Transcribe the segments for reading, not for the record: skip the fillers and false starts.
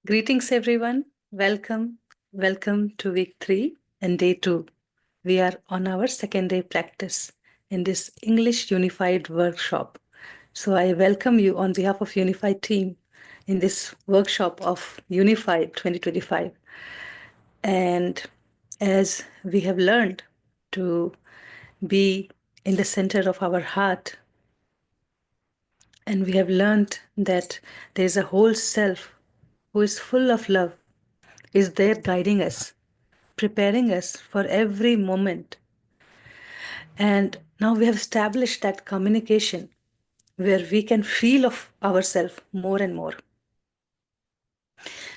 Greetings, everyone. Welcome to week 3 and day 2. We are on our second day practice in this English Unified workshop. So I welcome you on behalf of Unified team in this workshop of Unified 2025. And as we have learned to be in the center of our heart, and we have learned that there is a whole self who is full of love, is there guiding us, preparing us for every moment. And now we have established that communication where we can feel of ourselves more and more.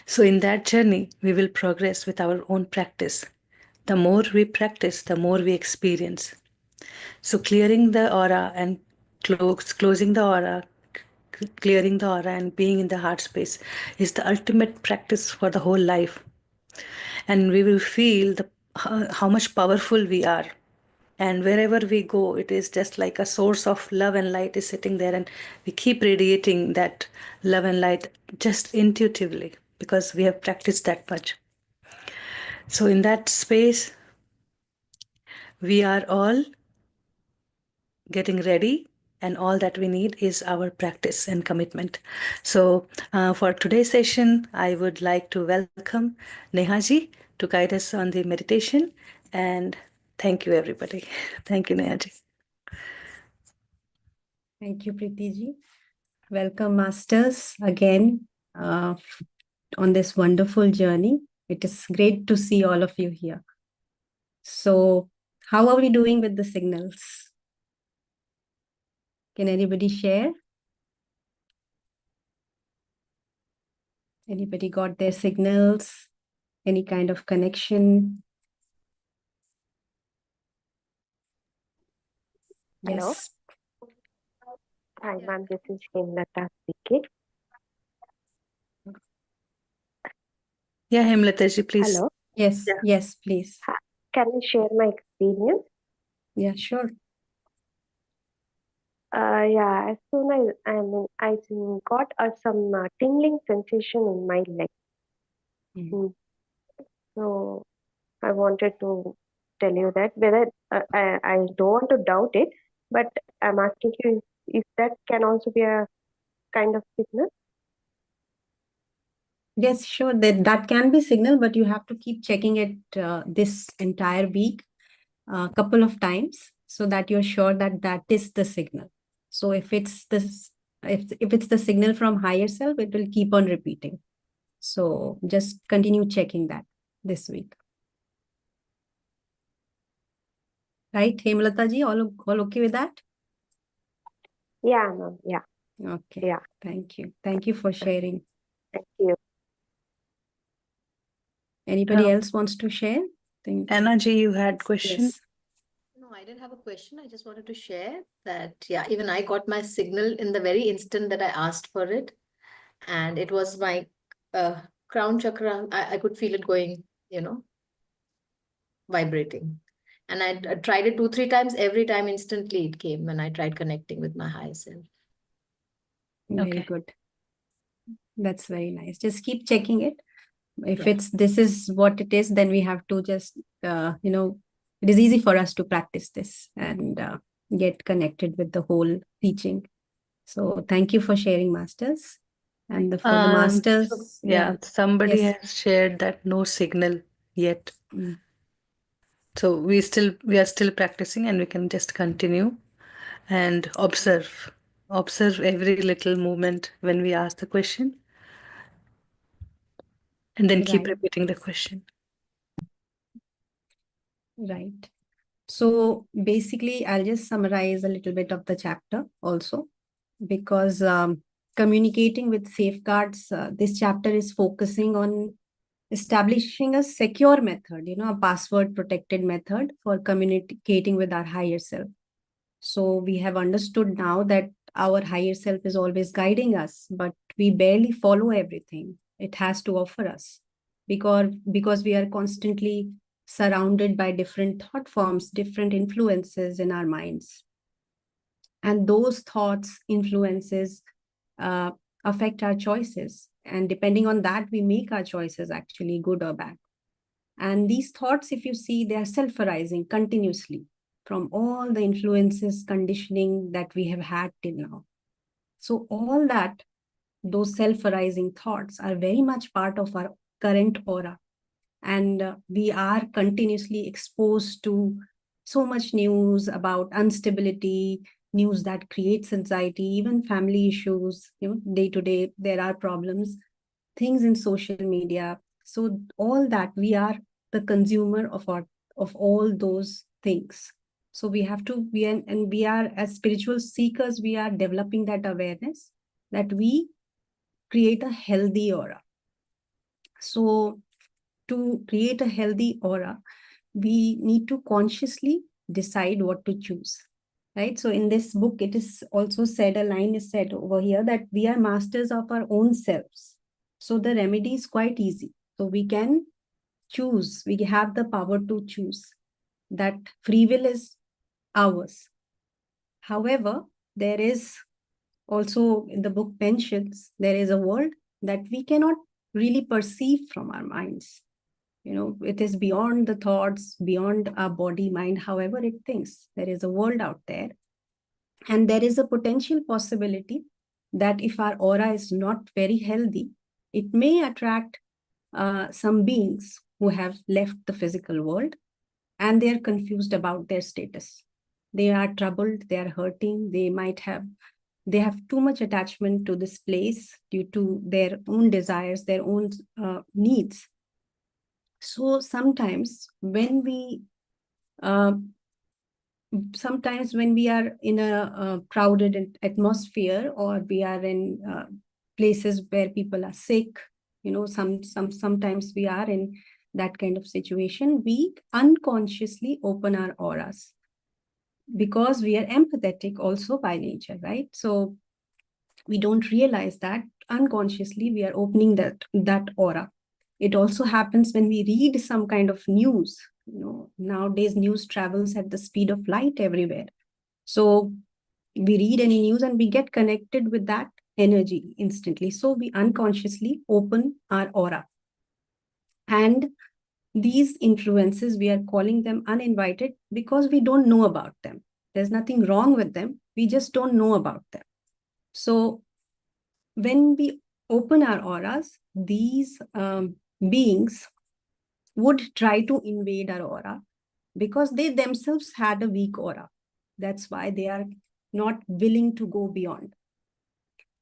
So in that journey, we will progress with our own practice. The more we practice, the more we experience. So clearing the aura and closing the aura, clearing the aura and being in the heart space is the ultimate practice for the whole life. And we will feel how much powerful we are. And wherever we go, it is just like a source of love and light is sitting there, and we keep radiating that love and light just intuitively because we have practiced that much. So in that space, we are all getting ready, and all that we need is our practice and commitment. So for today's session, I would like to welcome Nehaji to guide us on the meditation. And thank you, everybody. Thank you, Nehaji. Thank you, Preetiji. Welcome, Masters, again on this wonderful journey. It is great to see all of you here. So, how are we doing with the signals? Can anybody share? Anybody got their signals? Any kind of connection? Hello. Yes. Hi, ma'am. This is Hemlata speaking. Yeah, Hemlataji, please. Hello. Yes. Yeah. Yes, please. Can I share my experience? Yeah, sure. Yeah. As soon as I got some tingling sensation in my leg. So I wanted to tell you that whether I don't want to doubt it, but I'm asking you if that can also be a kind of signal. Yes, sure. That can be signal, but you have to keep checking it this entire week a couple of times so that you're sure that that is the signal. So if it's this, if it's the signal from higher self, it will keep on repeating. So just continue checking that this week. Right, Hemlata ji, all okay with that? Yeah, ma'am. Yeah. Okay. Yeah. Thank you. Thank you for sharing. Thank you. Anybody else wants to share? Anna ji, you had question? Yes. No, I didn't have a question. I just wanted to share that, yeah, even I got my signal in the very instant that I asked for it. And it was my crown chakra. I could feel it going, vibrating. And I tried it 2-3 times. Every time instantly it came when I tried connecting with my higher self. Very good. That's very nice. Just keep checking it. If Yeah. this is what it is, then we have to just, it is easy for us to practice this and get connected with the whole teaching. So thank you for sharing, Masters. And for the Masters. Somebody has shared that no signal yet. So we are still practicing, and we can just continue and observe every little movement when we ask the question, and then keep repeating the question. Right. So basically, I'll just summarize a little bit of the chapter also, because communicating with safeguards, this chapter is focusing on establishing a secure method, a password protected method for communicating with our higher self. So we have understood now that our higher self is always guiding us, but we barely follow everything it has to offer us because we are constantly surrounded by different thought forms, different influences in our minds. And those thoughts, influences affect our choices And depending on that, we make our choices actually good or bad. And these thoughts, if you see, they are self-arising continuously from all the influences, conditioning that we have had till now. So all that, those self-arising thoughts are very much part of our current aura. And we are continuously exposed to so much news about instability, news that creates anxiety, even family issues, day to day, there are problems, things in social media. So all that, we are the consumer of all those things. So we have to be, and we are, as spiritual seekers, we are developing that awareness that we create a healthy aura. So to create a healthy aura, we need to consciously decide what to choose, right? So in this book, it is also said, a line is said over here, that we are masters of our own selves. So the remedy is quite easy. So we can choose, we have the power to choose. That free will is ours. However, there is also, in the book mentions, there is a world that we cannot really perceive from our minds. It is beyond the thoughts, beyond our body, mind, however it thinks. There is a world out there. And there is a potential possibility that if our aura is not very healthy, it may attract some beings who have left the physical world, and they are confused about their status. They are troubled, they are hurting, they have too much attachment to this place due to their own desires, their own needs. So sometimes when we are in a crowded atmosphere, or we are in places where people are sick, sometimes we are in that kind of situation, we unconsciously open our auras, because we are empathetic also by nature, right? So we don't realize that unconsciously we are opening that aura. It also happens when we read some kind of news. Nowadays news travels at the speed of light everywhere. So we read any news and we get connected with that energy instantly. So we unconsciously open our aura. And these influences, we are calling them uninvited because we don't know about them. There's nothing wrong with them. We just don't know about them. So when we open our auras, these beings would try to invade our aura, because they themselves had a weak aura. That's why they are not willing to go beyond.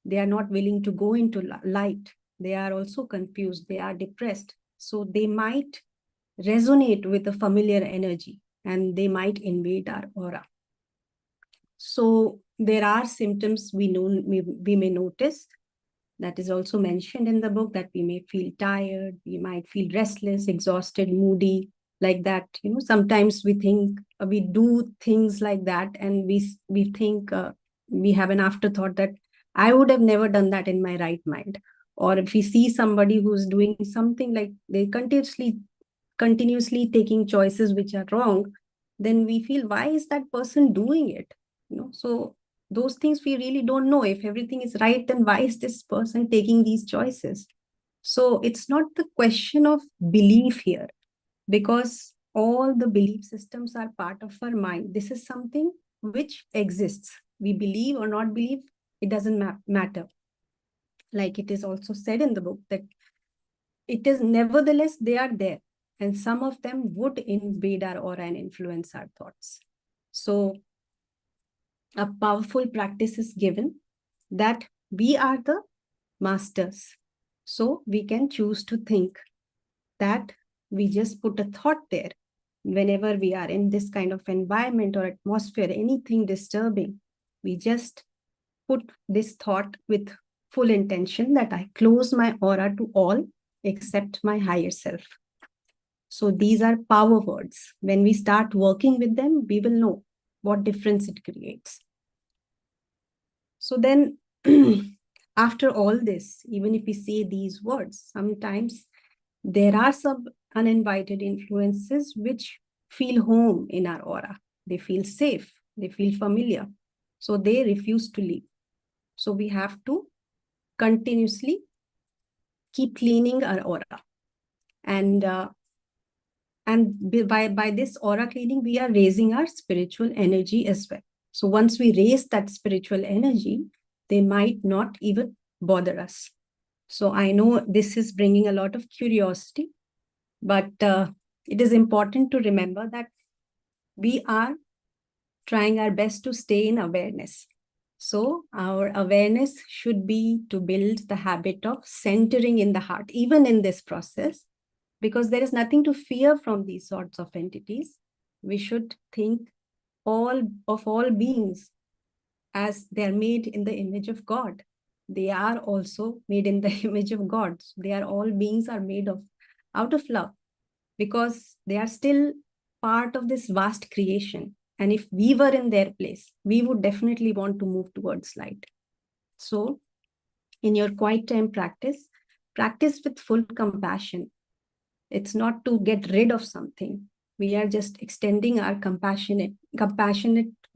They are not willing to go into light. They are also confused. They are depressed. So they might resonate with a familiar energy, and they might invade our aura. So there are symptoms we may notice. That is also mentioned in the book, that we may feel tired, we might feel restless, exhausted, moody, like that. Sometimes we think, we do things like that, and we think, we have an afterthought that I would have never done that in my right mind. Or if we see somebody who's doing something like they continuously taking choices which are wrong, then we feel, why is that person doing it? So those things we really don't know. If everything is right, then why is this person taking these choices? So it's not the question of belief here, because all the belief systems are part of our mind. This is something which exists. We believe or not believe, it doesn't matter. Like it is also said in the book, that it is nevertheless, they are there. And some of them would invade our aura and influence our thoughts. So a powerful practice is given, that we are the masters. So we can choose to think, that we just put a thought there. Whenever we are in this kind of environment or atmosphere, anything disturbing, we just put this thought with full intention that I close my aura to all except my higher self. So these are power words. When we start working with them, we will know what difference it creates. So then, after all this, even if we say these words, sometimes there are some uninvited influences which feel home in our aura. They feel safe, they feel familiar. So they refuse to leave. So we have to continuously keep cleaning our aura. And by this aura cleaning, we are raising our spiritual energy as well. So once we raise that spiritual energy, they might not even bother us. So I know this is bringing a lot of curiosity, but it is important to remember that we are trying our best to stay in awareness. So our awareness should be to build the habit of centering in the heart, even in this process, because there is nothing to fear from these sorts of entities. We should think all beings as they are made in the image of God. They are also made in the image of God. So they are all beings are made out of love, because they are still part of this vast creation. And if we were in their place, we would definitely want to move towards light. So in your quiet time practice with full compassion. It's not to get rid of something. We are just extending our compassionate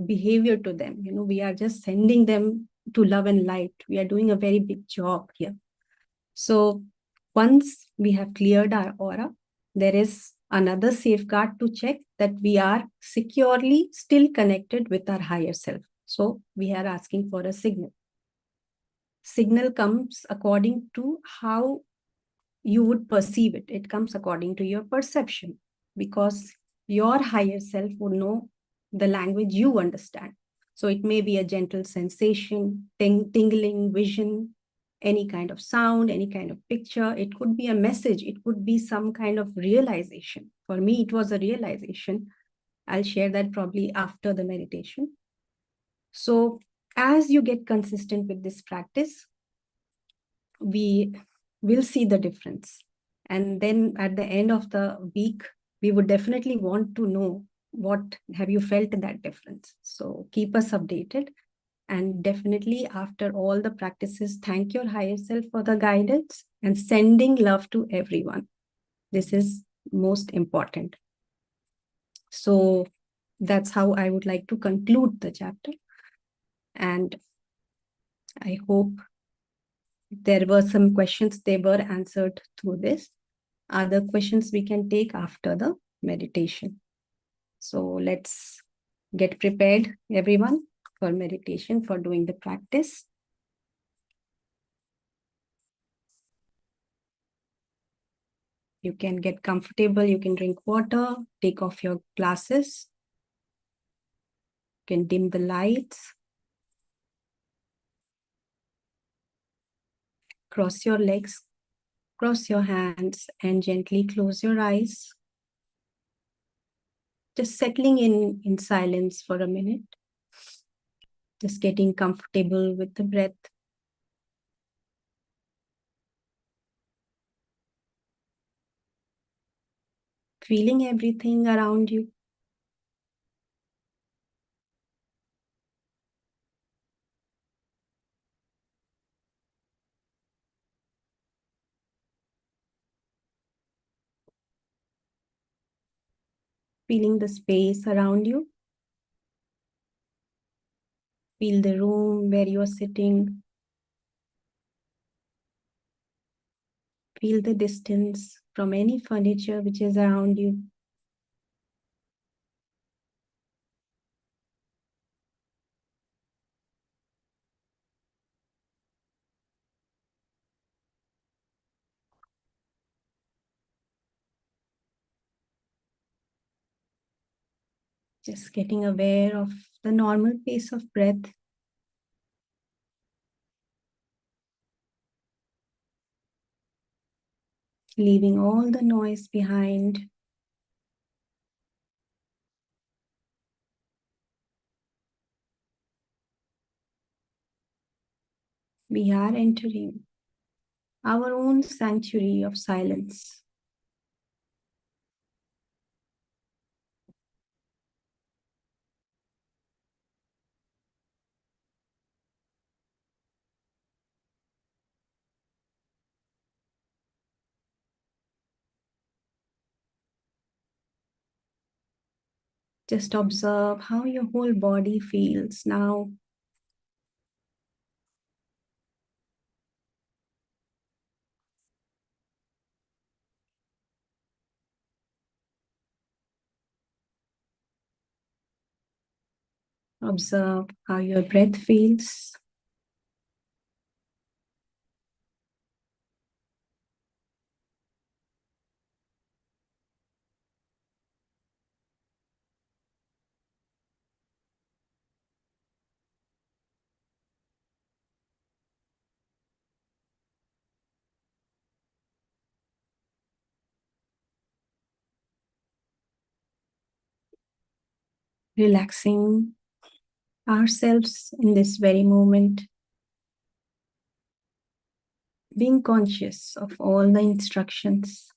behavior to them. We are just sending them to love and light. We are doing a very big job here. So once we have cleared our aura, there is another safeguard to check that we are securely still connected with our higher self. So we are asking for a signal. Signal comes according to how you would perceive it. It comes according to your perception, because your higher self would know the language you understand. So it may be a gentle sensation, tingling, vision, any kind of sound, any kind of picture. It could be a message. It could be some kind of realization. For me, it was a realization. I'll share that probably after the meditation. So as you get consistent with this practice, we will see the difference. And then at the end of the week, we would definitely want to know, what have you felt that difference? So keep us updated. And definitely after all the practices, thank your higher self for the guidance and sending love to everyone. This is most important. So that's how I would like to conclude the chapter. And I hope there were some questions, they were answered through this. Other questions we can take after the meditation. So let's get prepared, everyone, for meditation, for doing the practice. You can get comfortable, you can drink water, take off your glasses, you can dim the lights, cross your legs, cross your hands, and gently close your eyes. Just settling in silence for a minute. Just getting comfortable with the breath. Feeling everything around you. Feeling the space around you. Feel the room where you are sitting. Feel the distance from any furniture which is around you. Just getting aware of the normal pace of breath. Leaving all the noise behind. We are entering our own sanctuary of silence. Just observe how your whole body feels now. Observe how your breath feels. Relaxing ourselves in this very moment, being conscious of all the instructions.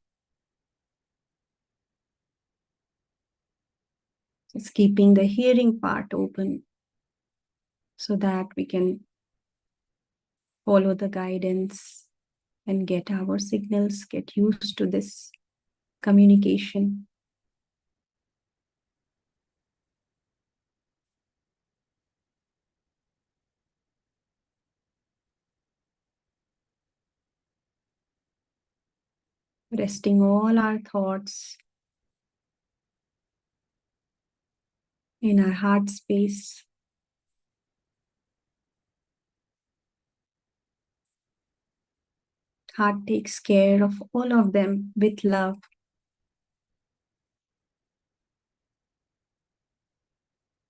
Just keeping the hearing part open so that we can follow the guidance and get our signals, get used to this communication. Resting all our thoughts in our heart space. Heart takes care of all of them with love.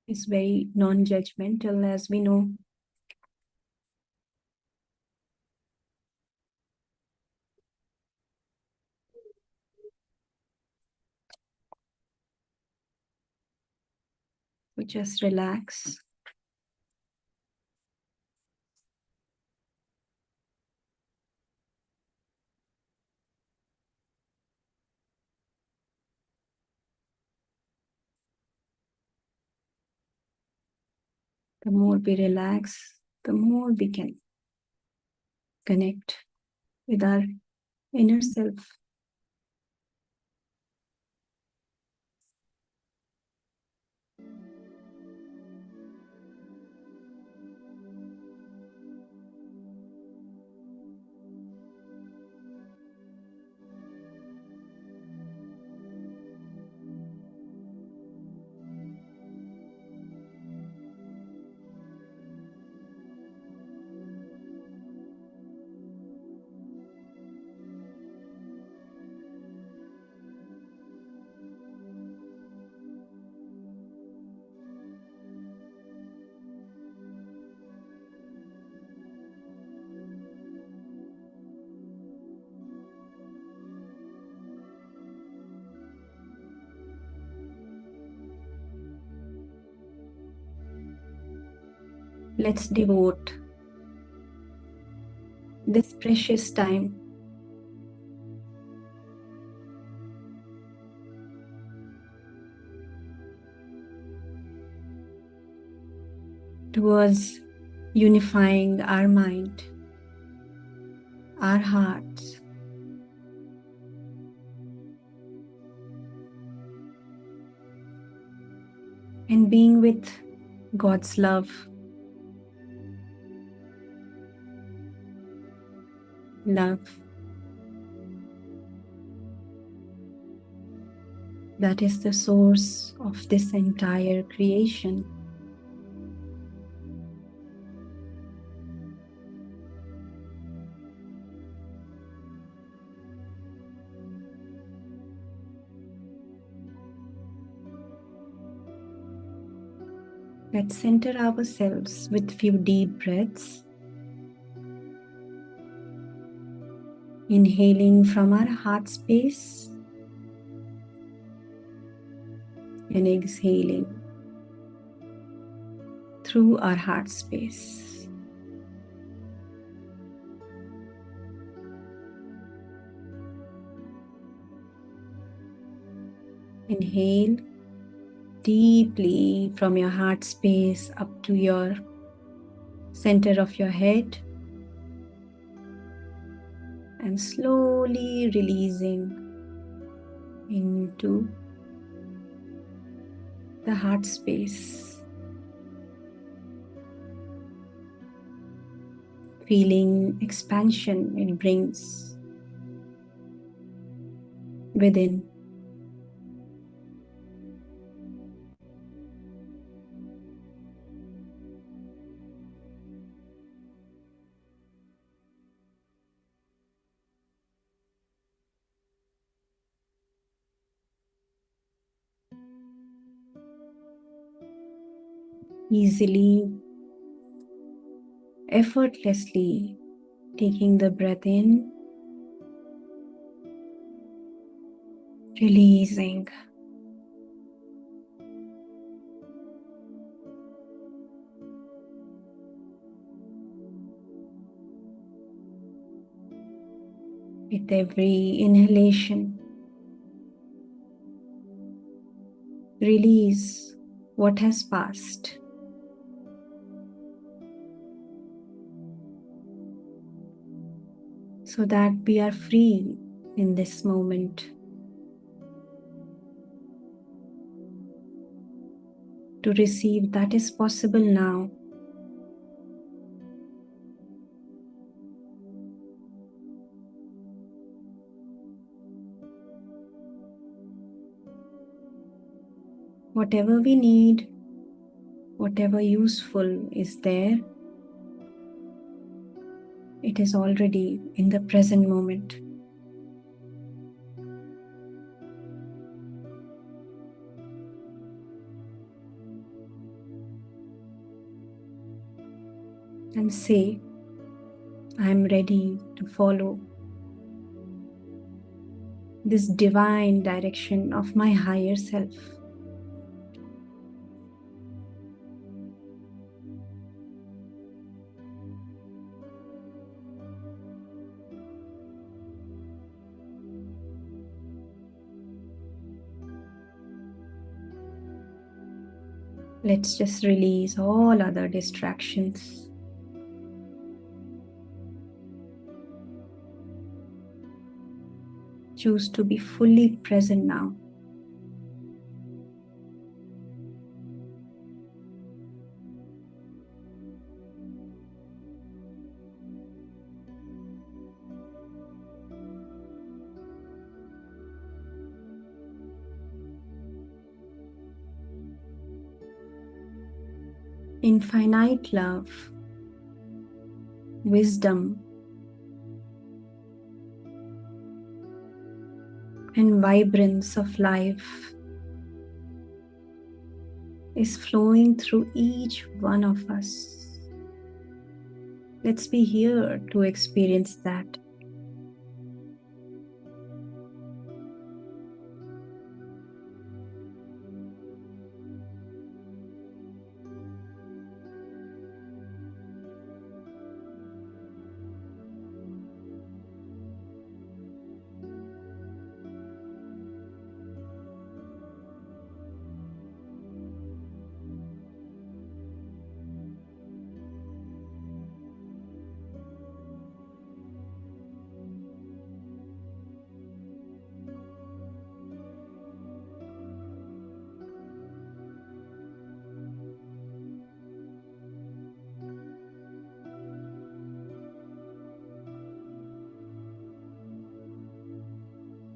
It's very non-judgmental, as we know. We just relax. The more we relax, the more we can connect with our inner self. Let's devote this precious time towards unifying our mind, our hearts, and being with God's love. Love that is the source of this entire creation. Let's center ourselves with few deep breaths. Inhaling from our heart space and exhaling through our heart space. Inhale deeply from your heart space up to your center of your head, and slowly releasing into the heart space. Feeling expansion it brings within. easily, effortlessly taking the breath in, releasing. With every inhalation, release what has passed. So that we are free in this moment to receive that is possible now. Whatever we need, whatever useful is there, it is already in the present moment. And say, I am ready to follow this divine direction of my higher self. Let's just release all other distractions. Choose to be fully present now. Infinite love, wisdom, and vibrance of life is flowing through each one of us. Let's be here to experience that.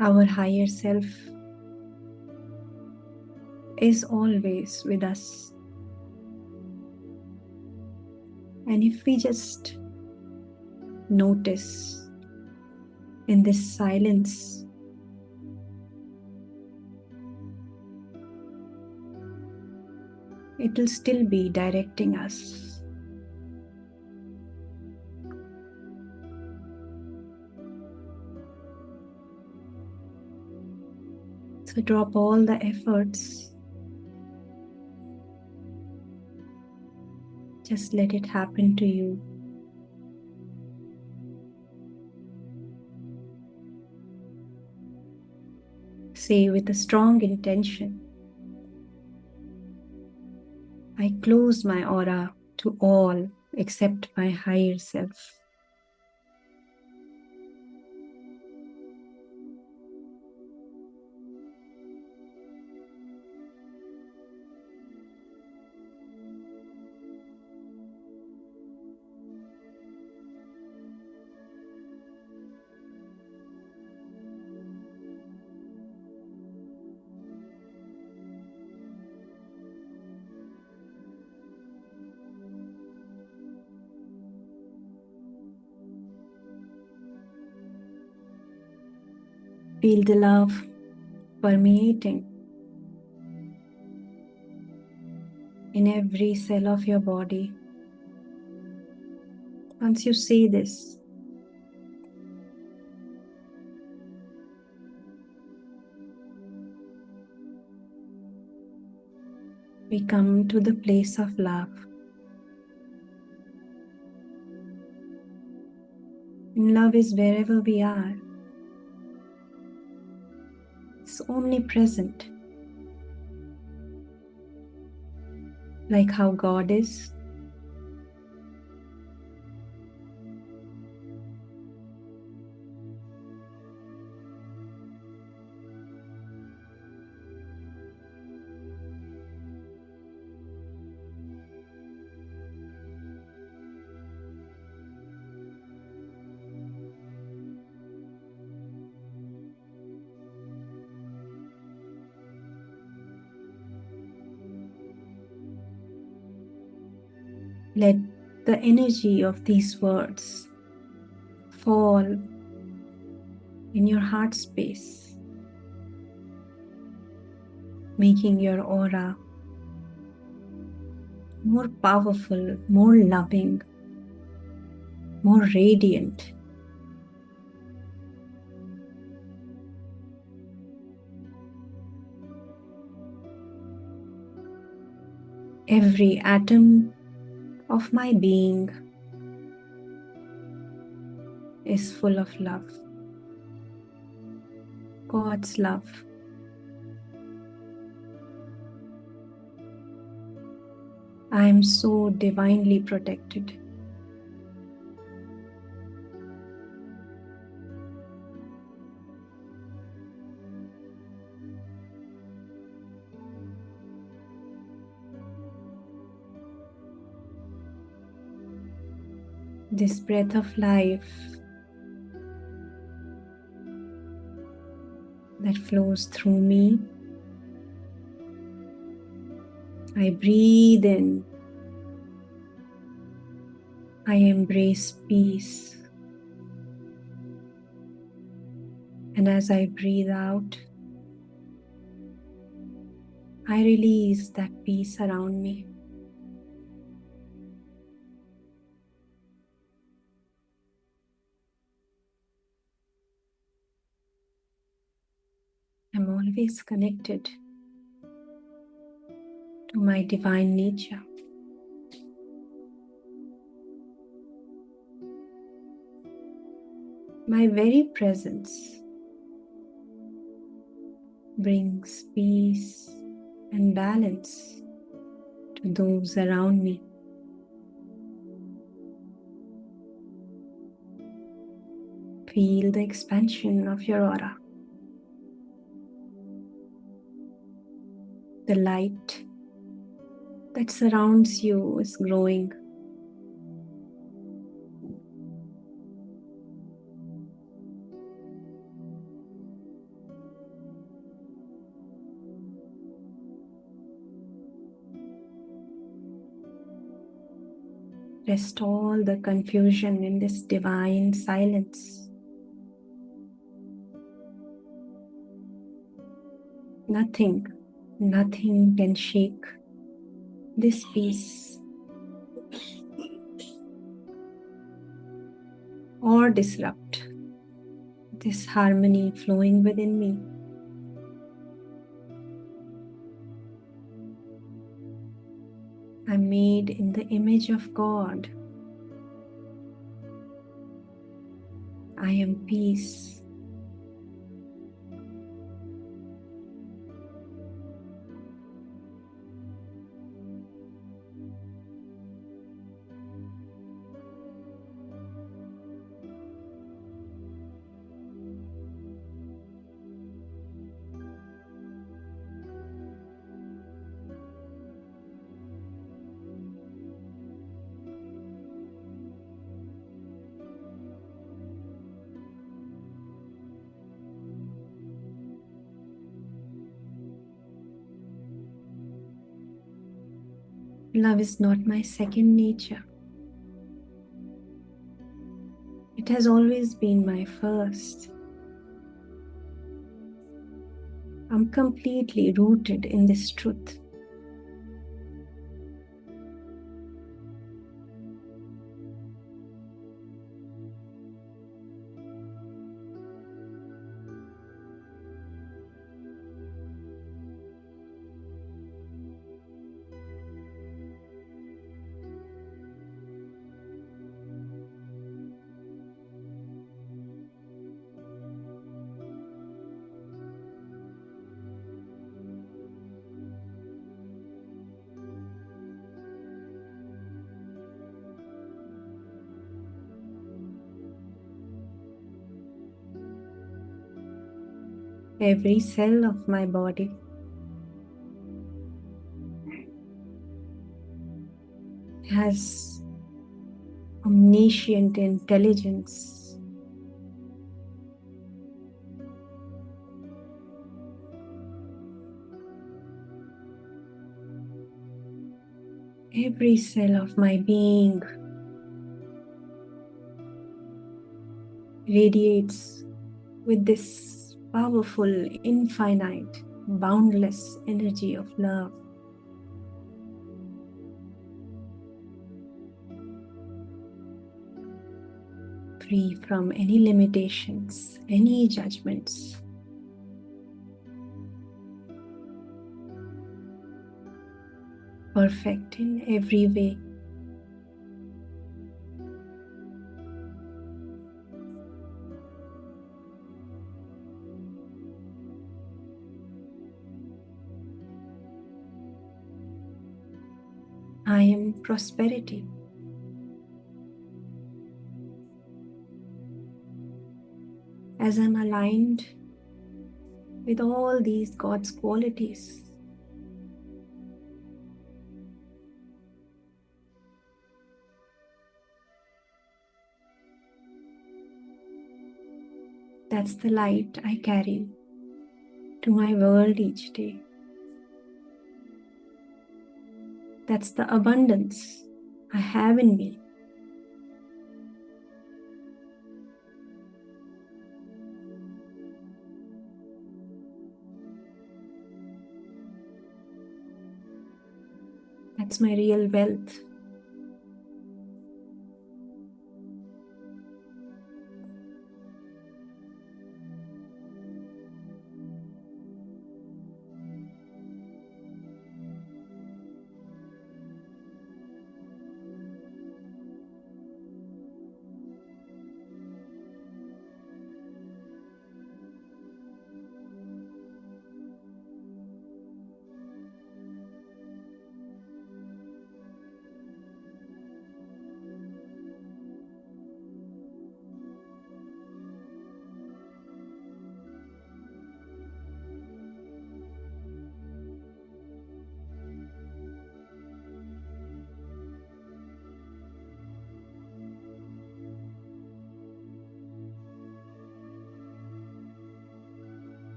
Our higher self is always with us. And if we just notice in this silence, it will still be directing us. So drop all the efforts. Just let it happen to you. Say with a strong intention, I close my aura to all except my higher self. Feel the love permeating in every cell of your body. Once you say this, we come to the place of love. And love is wherever we are. It's omnipresent. Like how God is. Let the energy of these words fall in your heart space, making your aura more powerful, more loving, more radiant. Every atom of my being is full of love, God's love. I am so divinely protected. This breath of life that flows through me, I breathe in. I embrace peace. And as I breathe out, I release that peace around me. I'm always connected to my divine nature. My very presence brings peace and balance to those around me. Feel the expansion of your aura. The light that surrounds you is growing. Rest all the confusion in this divine silence. Nothing can shake this peace or disrupt this harmony flowing within me. I'm made in the image of God. I am peace. Love is not my second nature. It has always been my first. I'm completely rooted in this truth. every cell of my body has omniscient intelligence. Every cell of my being radiates with this powerful, infinite, boundless energy of love. Free from any limitations, any judgments. Perfect in every way. I am prosperity. As I'm aligned with all these God's qualities, that's the light I carry to my world each day. That's the abundance I have in me. That's my real wealth.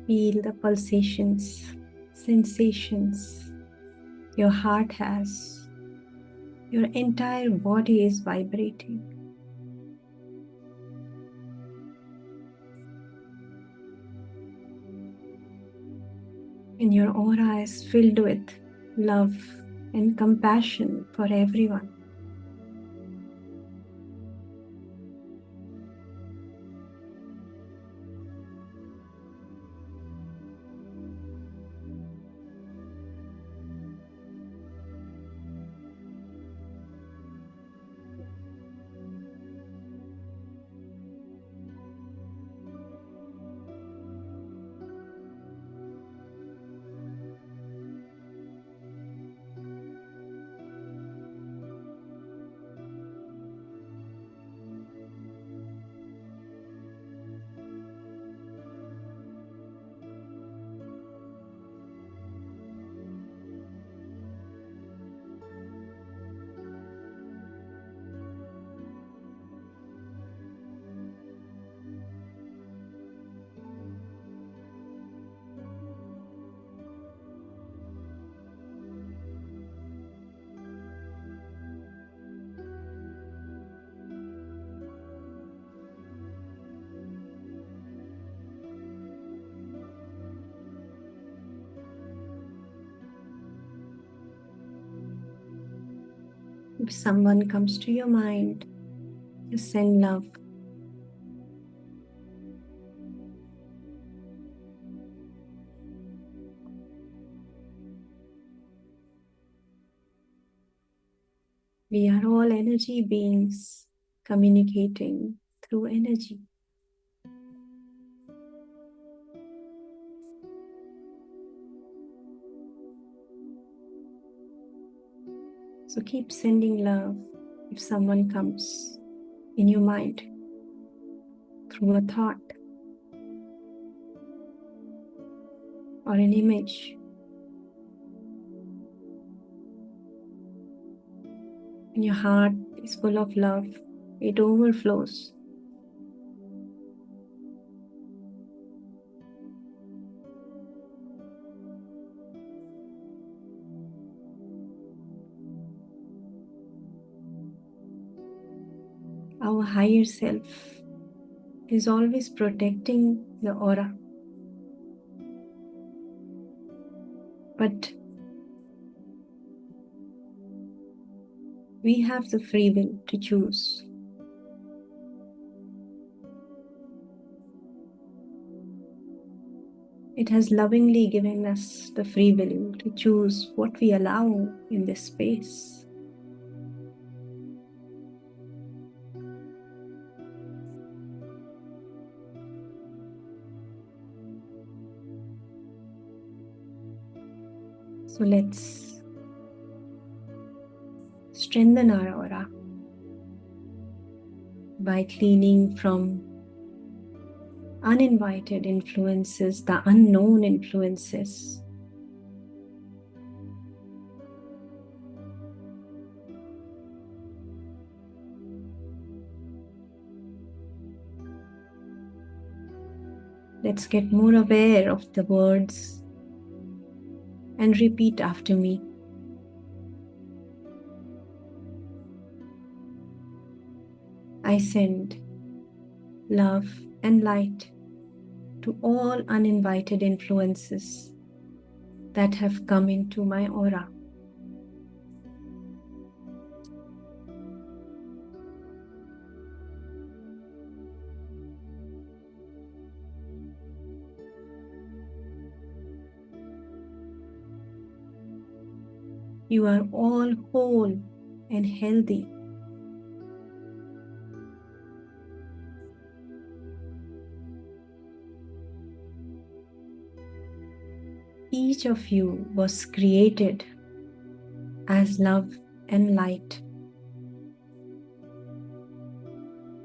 Feel the pulsations, sensations your heart has. Your entire body is vibrating. And your aura is filled with love and compassion for everyone. If someone comes to your mind, just send love. We are all energy beings communicating through energy. So keep sending love if someone comes in your mind through a thought or an image. When your heart is full of love, it overflows. Our higher self is always protecting the aura. But we have the free will to choose. It has lovingly given us the free will to choose what we allow in this space. So let's strengthen our aura by cleaning from uninvited influences, the unknown influences. Let's get more aware of the words and repeat after me. I send love and light to all uninvited influences that have come into my aura. You are all whole and healthy. Each of you was created as love and light,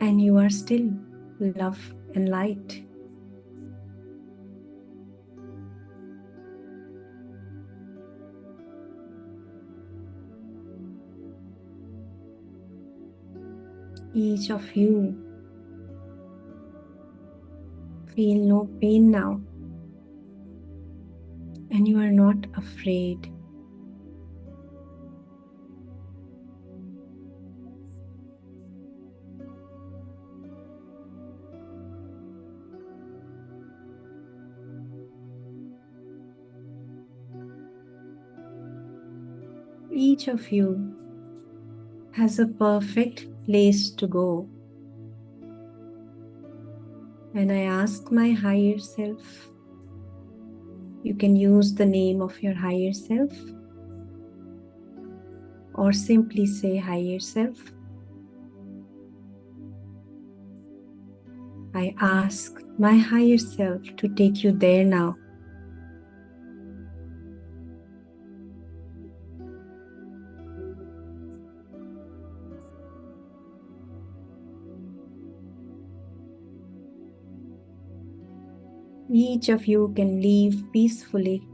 and you are still love and light. Each of you feel no pain now, and you are not afraid. Each of you has a perfect place to go. When I ask my higher self, you can use the name of your higher self or simply say higher self. I ask my higher self to take you there now. Each of you can leave peacefully.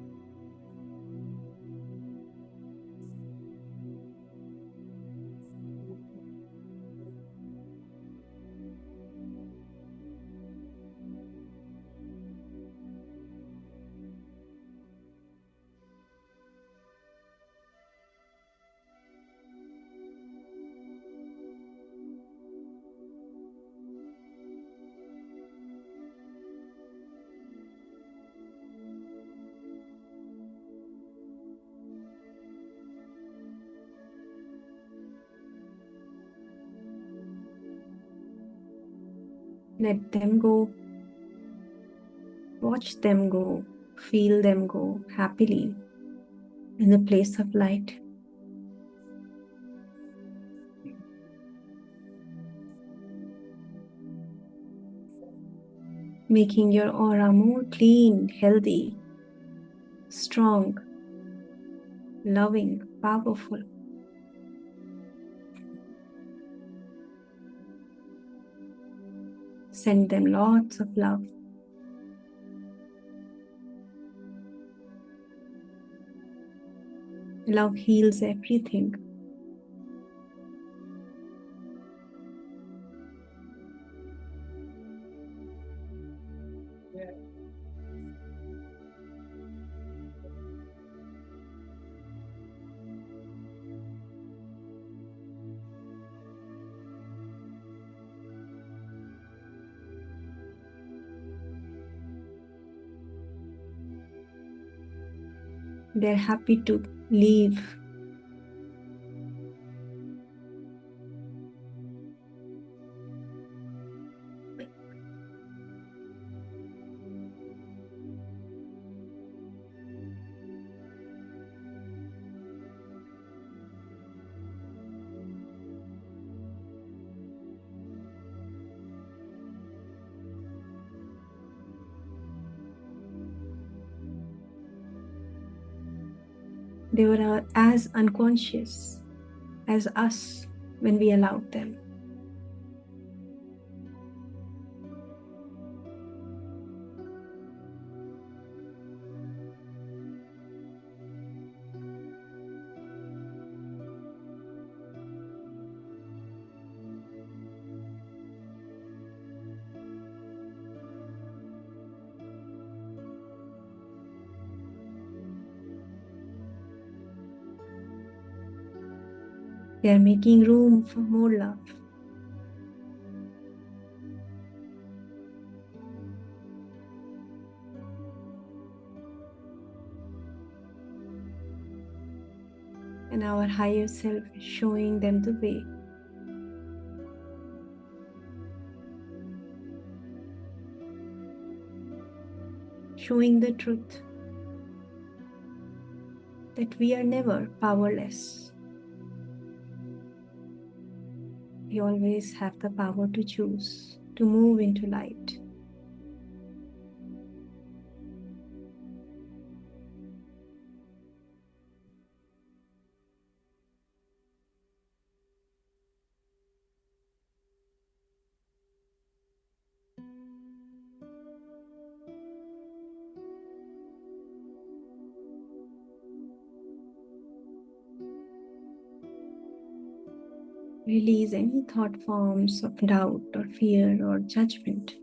Let them go. Watch them go. Feel them go happily in the place of light. Making your aura more clean, healthy, strong, loving, powerful. Send them lots of love. Love heals everything. They're happy to leave. They were as unconscious as us when we allowed them. They are making room for more love. And our higher self is showing them the way. Showing the truth that we are never powerless. We always have the power to choose, to move into light. Release any thought forms of doubt or fear or judgment.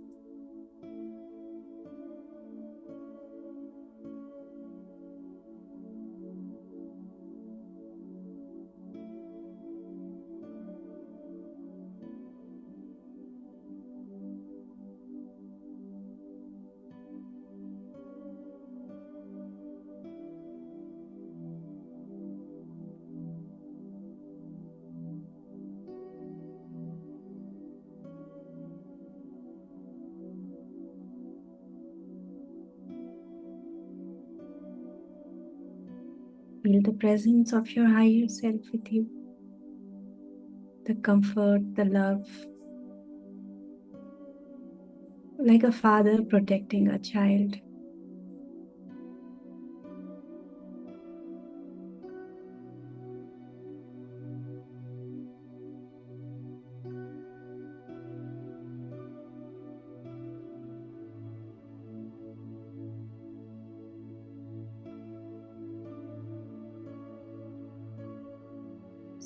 Feel the presence of your higher self with you. The comfort, the love. Like a father protecting a child.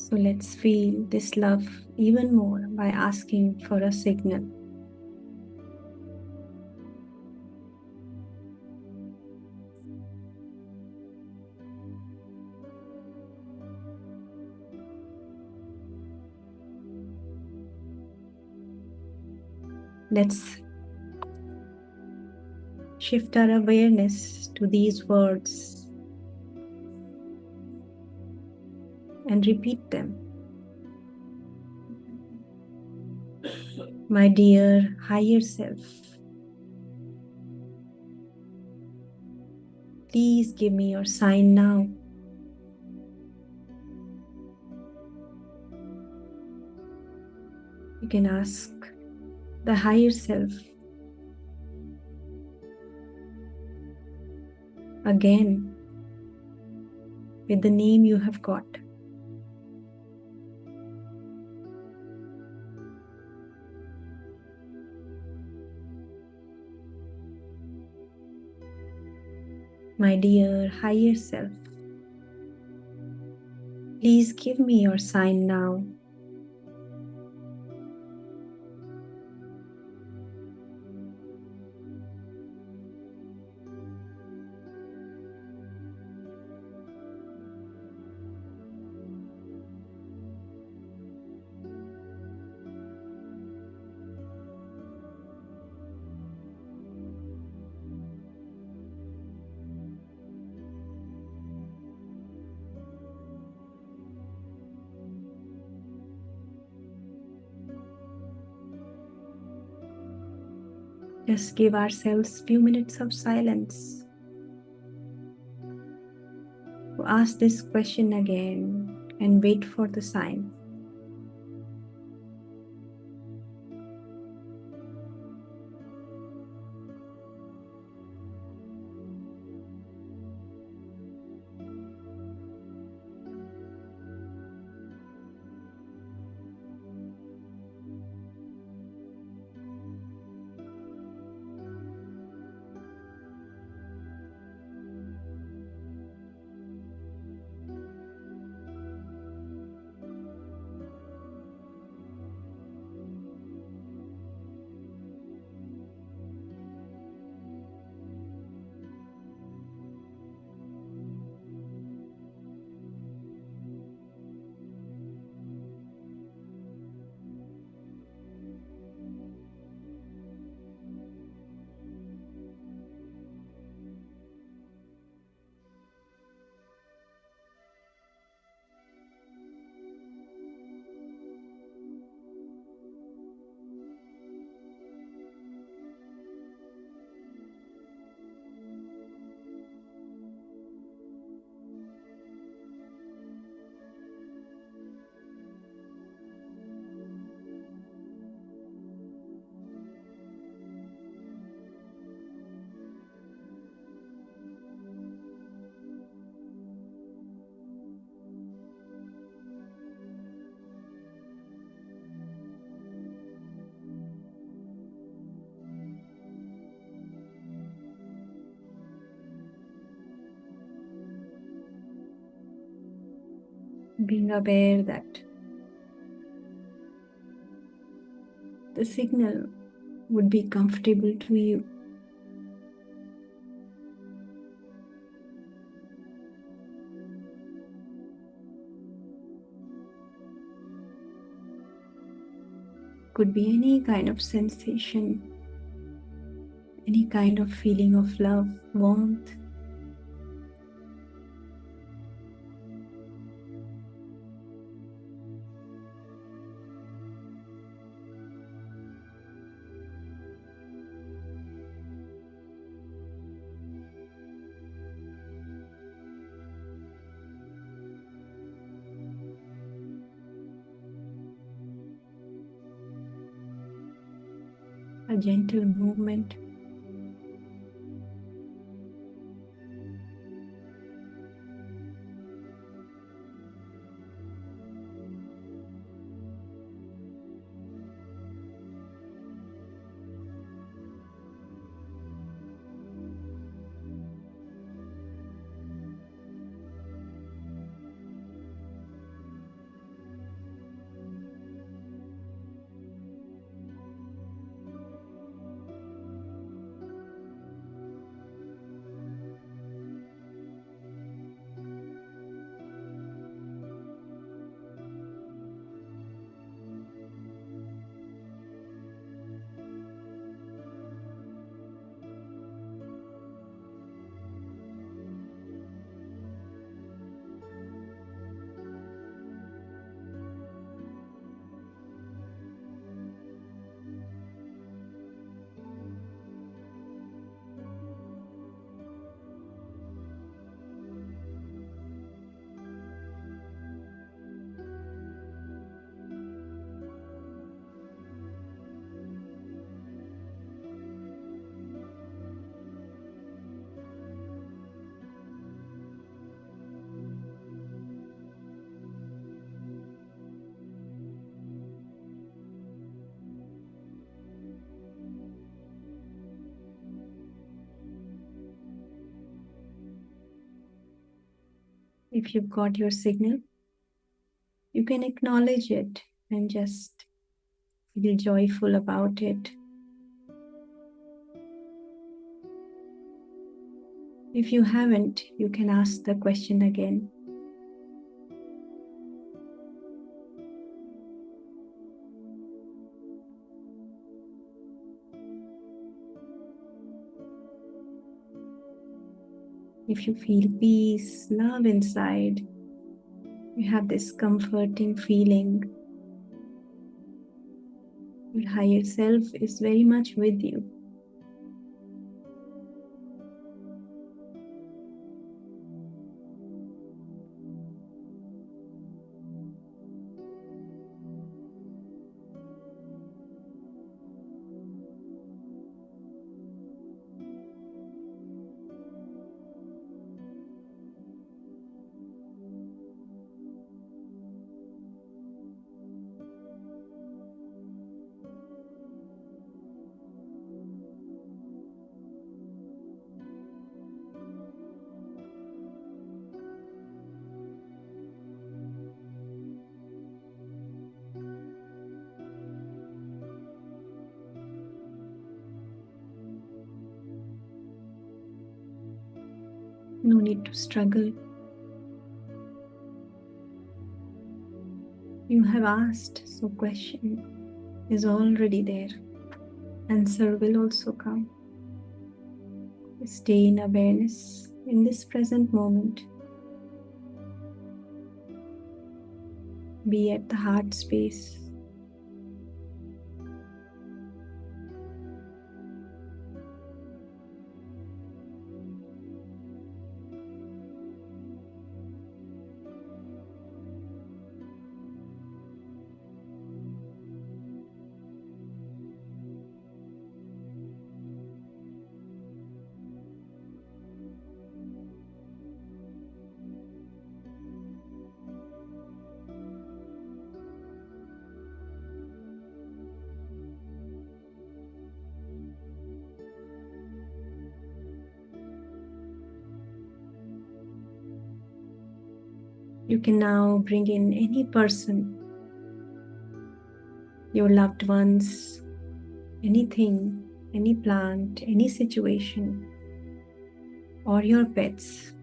So let's feel this love even more by asking for a signal. Let's shift our awareness to these words and repeat them. My dear higher self, please give me your sign now. You can ask the higher self again with the name you have got. My dear higher self, please give me your sign now. Just give ourselves few minutes of silence to ask this question again and wait for the sign. Being aware that the signal would be comfortable to you. Could be any kind of sensation, any kind of feeling of love, warmth. A gentle movement. If you've got your signal, you can acknowledge it and just feel joyful about it. If you haven't, you can ask the question again. If you feel peace, love inside, you have this comforting feeling. Your higher self is very much with you. No need to struggle. You have asked, so question is already there. Answer will also come. Stay in awareness in this present moment. Be at the heart space. You can now bring in any person, your loved ones, anything, any plant, any situation, or your pets.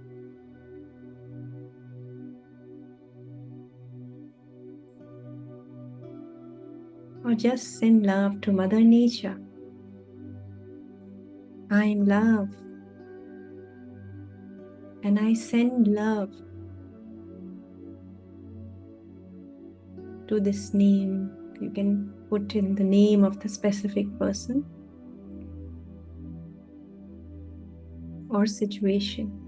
Or just send love to Mother Nature. I am love, and I send love to this name. You can put in the name of the specific person or situation.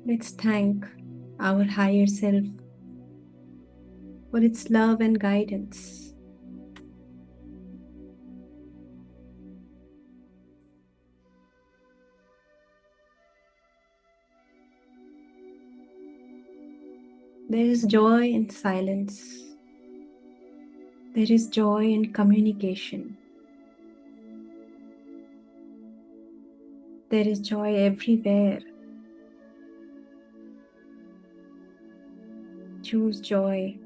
Let's thank our higher self for its love and guidance. There is joy in silence. There is joy in communication. There is joy everywhere. Choose joy.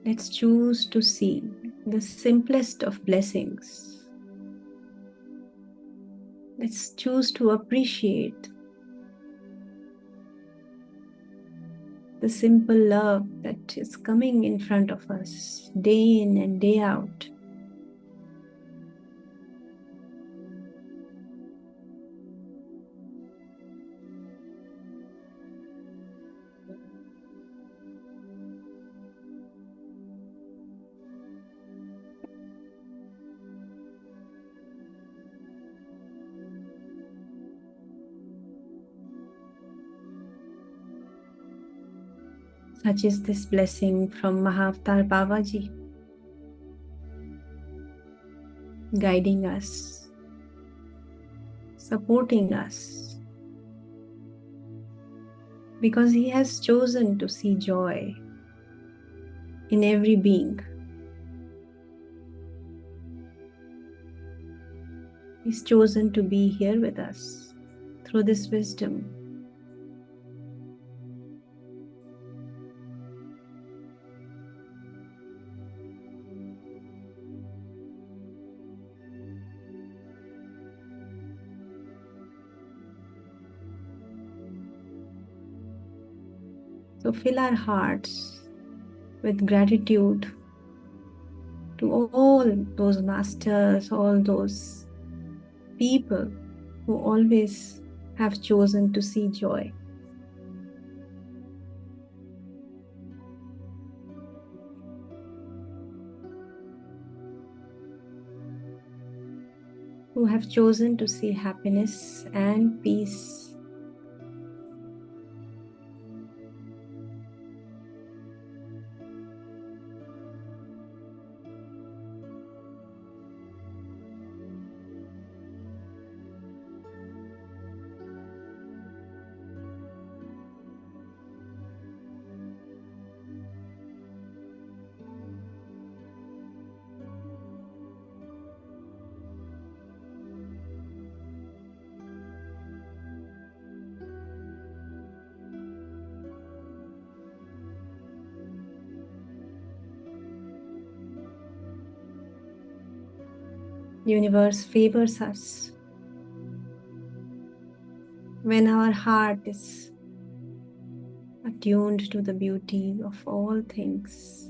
Let's choose to see the simplest of blessings, Let's choose to appreciate the simple love that is coming in front of us day in and day out. Such is this blessing from Mahavatar Babaji, guiding us, supporting us, because he has chosen to see joy in every being. He's chosen to be here with us through this wisdom. So fill our hearts with gratitude to all those masters, all those people who always have chosen to see joy. Who have chosen to see happiness and peace. Universe favors us when our heart is attuned to the beauty of all things.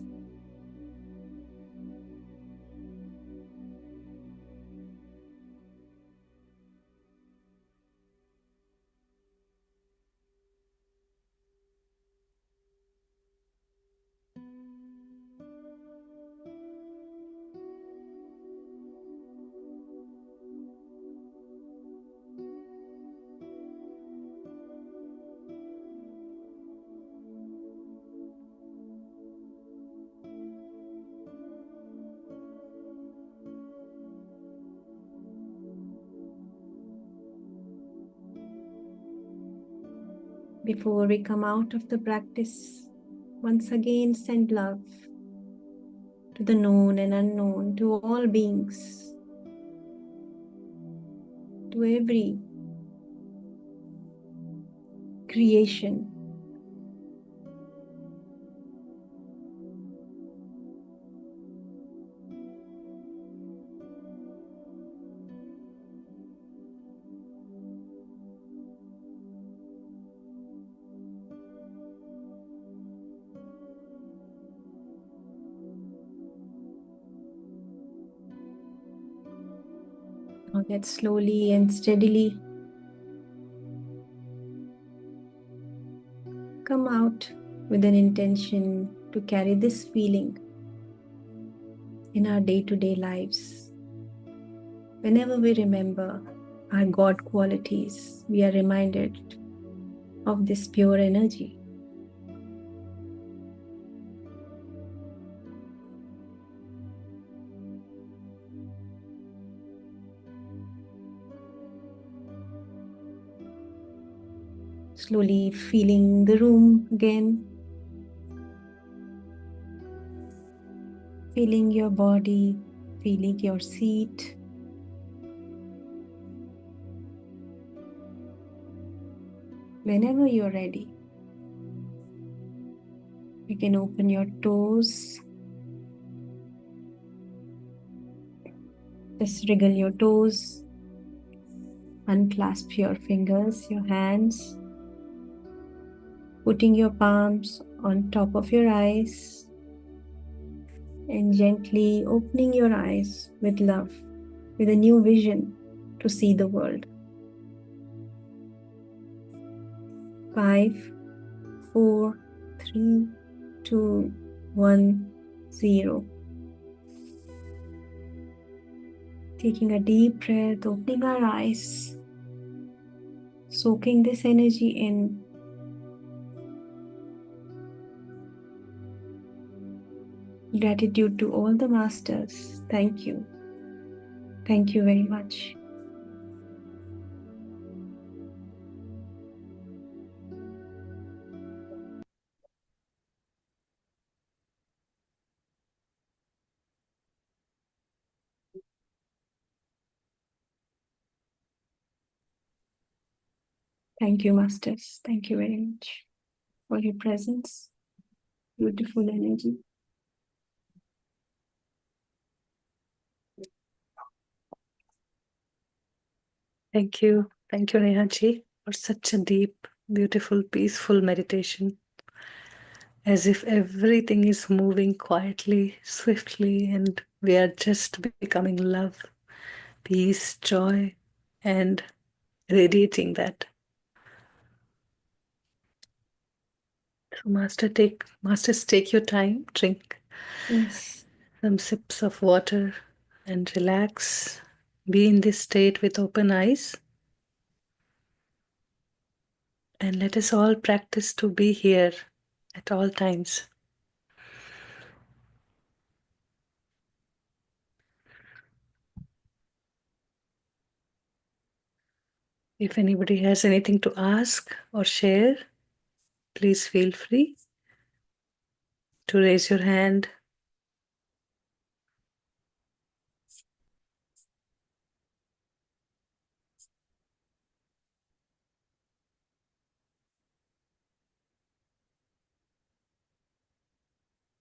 Before we come out of the practice, once again send love to the known and unknown, to all beings, to every creation. Now let's slowly and steadily come out with an intention to carry this feeling in our day-to-day lives. Whenever we remember our God qualities, we are reminded of this pure energy. Slowly feeling the room again, feeling your body, feeling your seat. Whenever you're ready, you can open your toes. Just wriggle your toes. Unclasp your fingers, your hands, putting your palms on top of your eyes and gently opening your eyes with love, with a new vision to see the world. 5, 4, 3, 2, 1, 0. Taking a deep breath, opening our eyes, soaking this energy in. Gratitude to all the masters. Thank you. Thank you very much. Thank you, masters. Thank you very much for your presence. Beautiful energy. Thank you, Neha-ji, for such a deep, beautiful, peaceful meditation. As if everything is moving quietly, swiftly, and we are just becoming love, peace, joy, and radiating that. So, masters, take your time, drink Yes. some sips of water, and relax. Be in this state with open eyes. And let us all practice to be here at all times. If anybody has anything to ask or share, please feel free to raise your hand.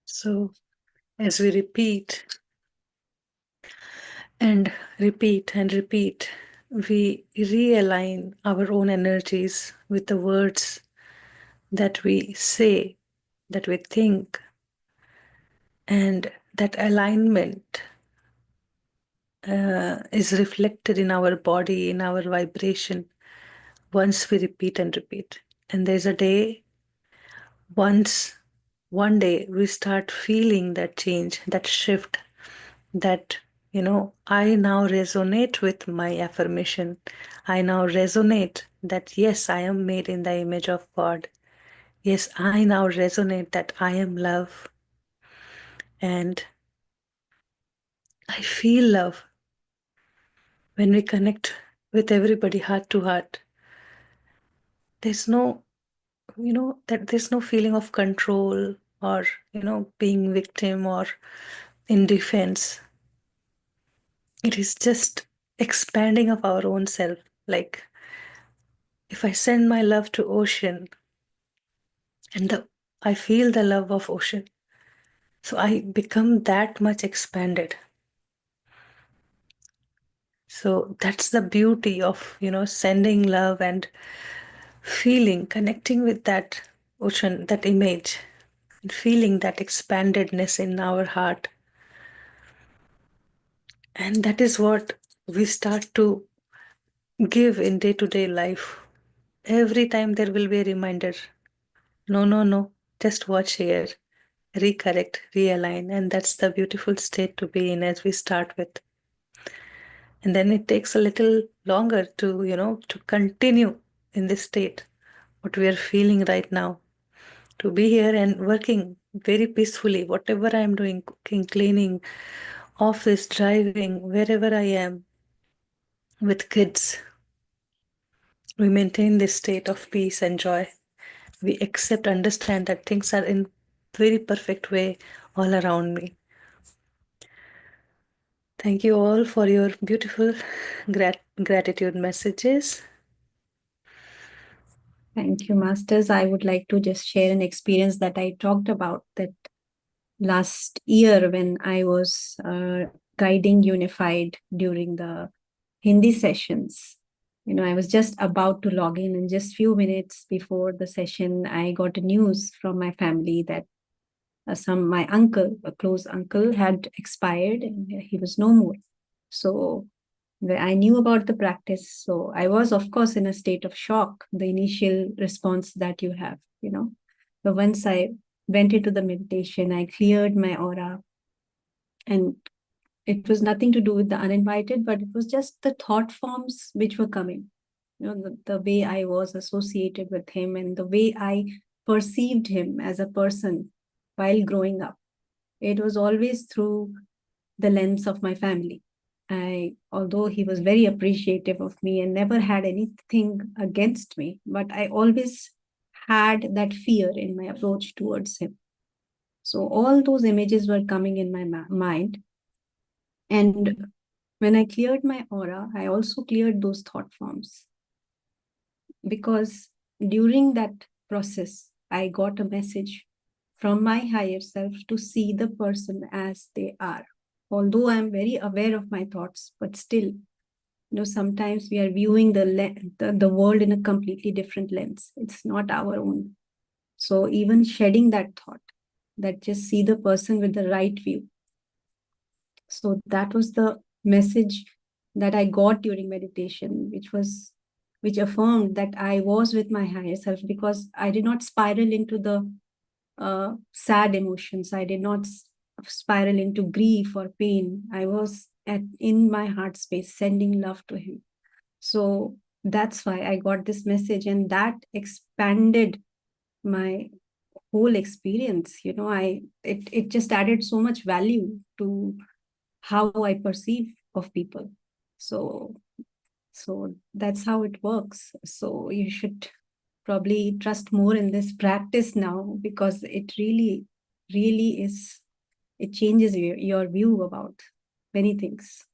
So, as we repeat and repeat and repeat, we realign our own energies with the words that we say, that we think, and that alignment is reflected in our body, in our vibration, once we repeat and repeat. And there's a day, one day we start feeling that change, that shift, that, I now resonate with my affirmation. I now resonate that, yes, I am made in the image of God. Yes, I now resonate that I am love. And I feel love when we connect with everybody heart to heart. There's no, that there's no feeling of control or, being victim or in defense. It is just expanding of our own self. Like if I send my love to ocean and I feel the love of ocean, so I become that much expanded. So that's the beauty of, sending love and feeling, connecting with that ocean, that image, and feeling that expandedness in our heart. And that is what we start to give in day-to-day life. Every time there will be a reminder. No, just watch here, recorrect, realign. And that's the beautiful state to be in as we start with. And then it takes a little longer to, to continue in this state, what we are feeling right now, to be here and working very peacefully, whatever I am doing, cooking, cleaning, office, driving, wherever I am, with kids. We maintain this state of peace and joy. We accept, understand that things are in very perfect way all around me. Thank you all for your beautiful gratitude messages. Thank you, masters. I would like to just share an experience that I talked about that last year when I was guiding Unified during the Hindi sessions. I was just about to log in, and just few minutes before the session, I got a news from my family that my uncle, a close uncle, had expired and he was no more. So I knew about the practice. So I was, of course, in a state of shock, the initial response that you have. But once I went into the meditation, I cleared my aura, and it was nothing to do with the uninvited, but it was just the thought forms which were coming. The way I was associated with him and the way I perceived him as a person while growing up. It was always through the lens of my family. Although he was very appreciative of me and never had anything against me, but I always had that fear in my approach towards him. So all those images were coming in my mind. And when I cleared my aura, I also cleared those thought forms. Because during that process, I got a message from my higher self to see the person as they are. Although I'm very aware of my thoughts, but still, sometimes we are viewing the world in a completely different lens. It's not our own. So even shedding that thought, that just see the person with the right view. So that was the message that I got during meditation, which affirmed that I was with my higher self, because I did not spiral into the sad emotions. I did not spiral into grief or pain. I was in my heart space, sending love to him. So that's why I got this message, and that expanded my whole experience. It just added so much value to how I perceive of people. So that's how it works. So you should probably trust more in this practice now, because it really is, it changes your view about many things.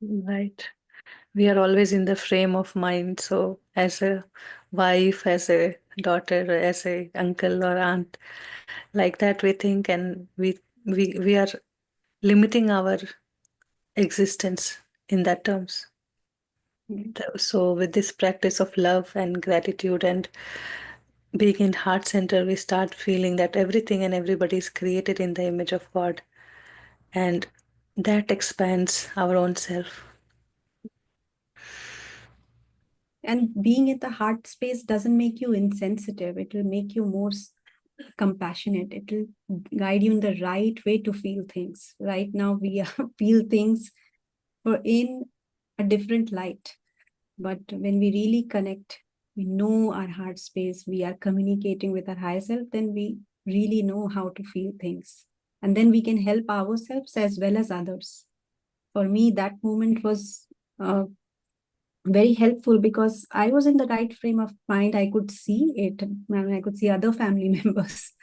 Right. We are always in the frame of mind. So as a wife, as a daughter, as a uncle or aunt, like that we think, and we are limiting our existence in that terms. So with this practice of love and gratitude and being in heart center, we start feeling that everything and everybody is created in the image of God, and that expands our own self. And being in the heart space doesn't make you insensitive. It will make you more compassionate. It will guide you in the right way to feel things. Right now, we feel things in a different light. But when we really connect, we know our heart space, we are communicating with our higher self, then we really know how to feel things. And then we can help ourselves as well as others. For me, that moment was very helpful, because I was in the right frame of mind. I could see it, and I could see other family members.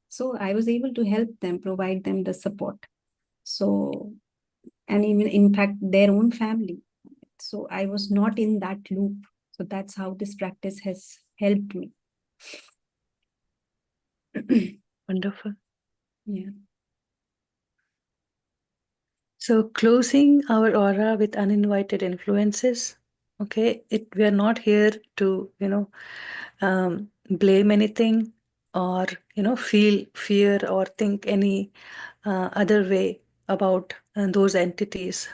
So I was able to help them, provide them the support. So, and even in fact, their own family. So I was not in that loop. So that's how this practice has helped me. Wonderful. Yeah. So closing our aura with uninvited influences. Okay, we are not here to blame anything, or feel fear or think any other way about those entities.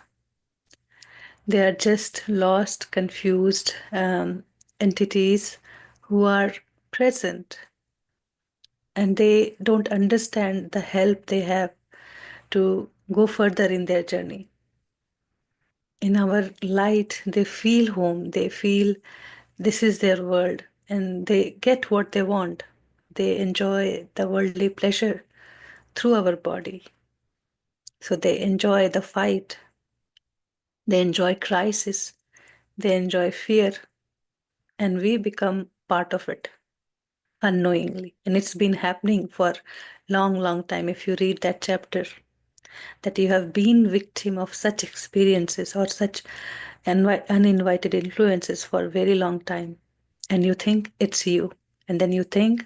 They are just lost, confused entities who are present, and they don't understand the help they have to go further in their journey. In our light, they feel home, they feel this is their world, and they get what they want. They enjoy the worldly pleasure through our body. So they enjoy the fight, they enjoy crisis, they enjoy fear, and we become part of it unknowingly. And it's been happening for long time. If you read that chapter, that you have been victim of such experiences or such uninvited influences for a very long time, and you think it's you, and then you think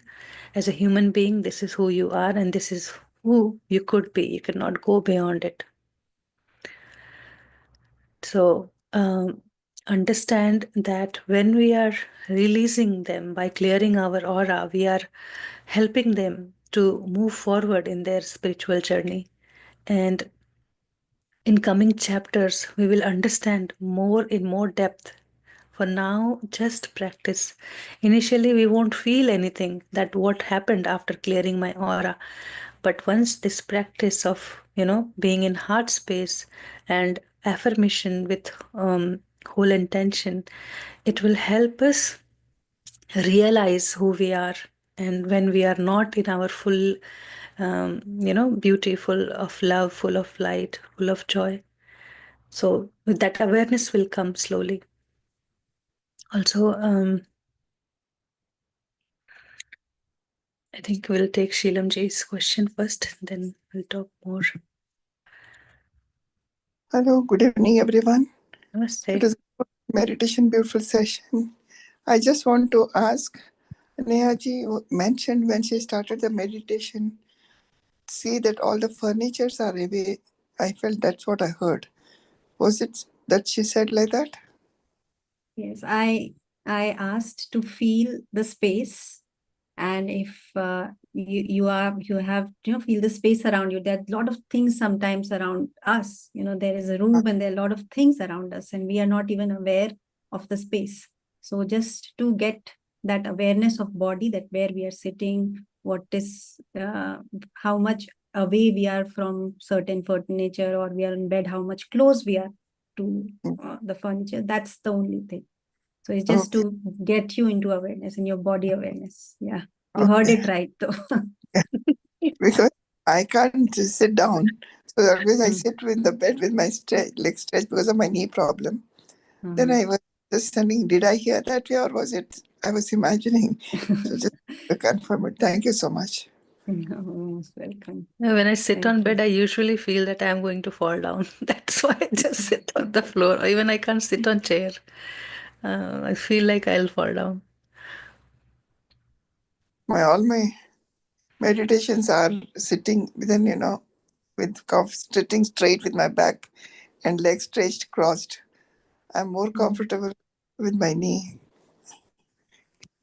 as a human being this is who you are and this is who you could be. You cannot go beyond it. So understand that when we are releasing them by clearing our aura, we are helping them to move forward in their spiritual journey. And in coming chapters, we will understand more in more depth. For now, just practice. Initially, we won't feel anything that what happened after clearing my aura. But once this practice of, being in heart space and affirmation with whole intention, it will help us realize who we are. And when we are not in our full, beauty, full of love, full of light, full of joy. So that awareness will come slowly. Also, I think we'll take Sheelamji's question first, then we'll talk more. Hello, good evening, everyone. Namaste. It was a meditation, beautiful session. I just want to ask, Nehaji mentioned when she started the meditation, see that all the furnitures are away. I felt that's what I heard. Was it that she said like that? Yes, I asked to feel the space, and if you have feel the space around you. There are a lot of things sometimes around us. There is a room and there are a lot of things around us, and we are not even aware of the space. So just to get that awareness of body, that where we are sitting, what is how much away we are from certain furniture, or we are in bed, how much close we are to the furniture. That's the only thing. So it's just to get you into awareness, in your body awareness. Yeah, you heard it right though. Because I can't sit down. So always I sit in the bed with my leg stretched because of my knee problem. Then I was just thinking, did I hear that way or was it, I was imagining? So just to confirm it. Thank you so much. You're most welcome. When I sit Thank on you. bed, I usually feel that I'm going to fall down. That's why I just sit on the floor. Or even I can't sit on chair. I feel like I'll fall down. All my meditations are sitting within, with sitting straight with my back and legs stretched crossed. I'm more comfortable with my knee.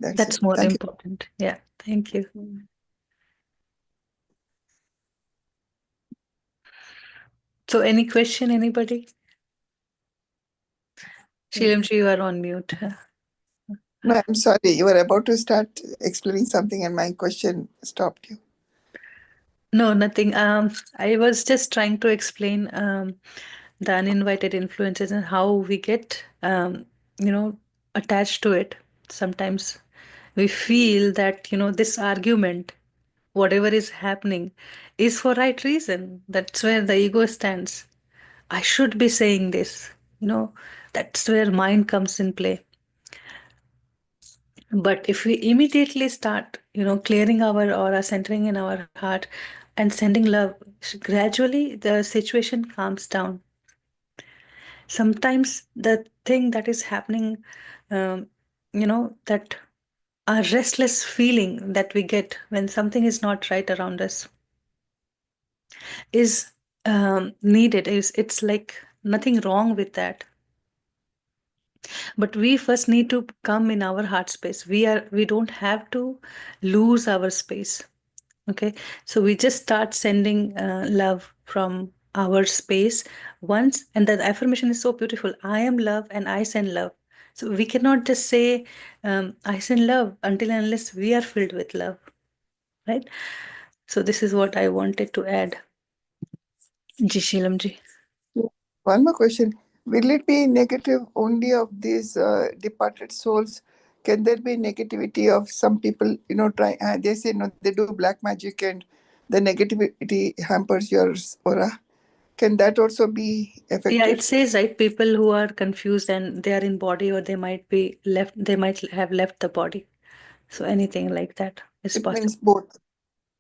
That's it. That's more Thank you. important. Yeah, thank you. So any question, anybody? Sheelamji, you are on mute. No, I'm sorry. You were about to start explaining something and my question stopped you. No, nothing. I was just trying to explain the uninvited influences and how we get, attached to it. Sometimes we feel that, this argument, whatever is happening, is for right reason. That's where the ego stands. I should be saying this. That's where mind comes in play. But if we immediately start, clearing our aura, centering in our heart, and sending love, gradually the situation calms down. Sometimes the thing that is happening, that a restless feeling that we get when something is not right around us is needed. It's like nothing wrong with that. But we first need to come in our heart space. We don't have to lose our space. Okay, so we just start sending love from our space once, and that affirmation is so beautiful. I am love and I send love. So we cannot just say I send love until and unless we are filled with love, right? So this is what I wanted to add. Jishilamji. One more question. Will it be negative only of these departed souls? Can there be negativity of some people, they say, they do black magic and the negativity hampers your aura? Can that also be affected? Yeah, it says, right, people who are confused and they are in body, or they might have left the body. So anything like that is It possible. means both.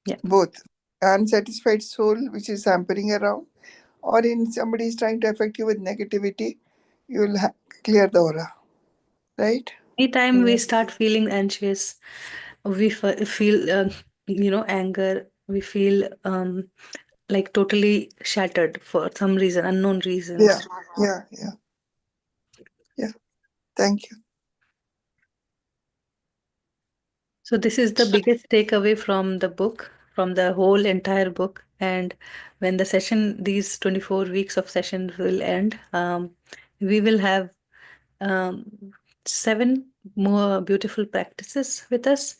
Yeah. Both. Unsatisfied soul, which is hampering around, or in somebody is trying to affect you with negativity, you will clear the aura. Right? Anytime we start feeling anxious, we feel, anger, we feel like totally shattered for some reason, unknown reasons. Yeah. Thank you. So this is the biggest takeaway from the book, from the whole entire book. And when the session, these 24 weeks of sessions will end, we will have 7 more beautiful practices with us,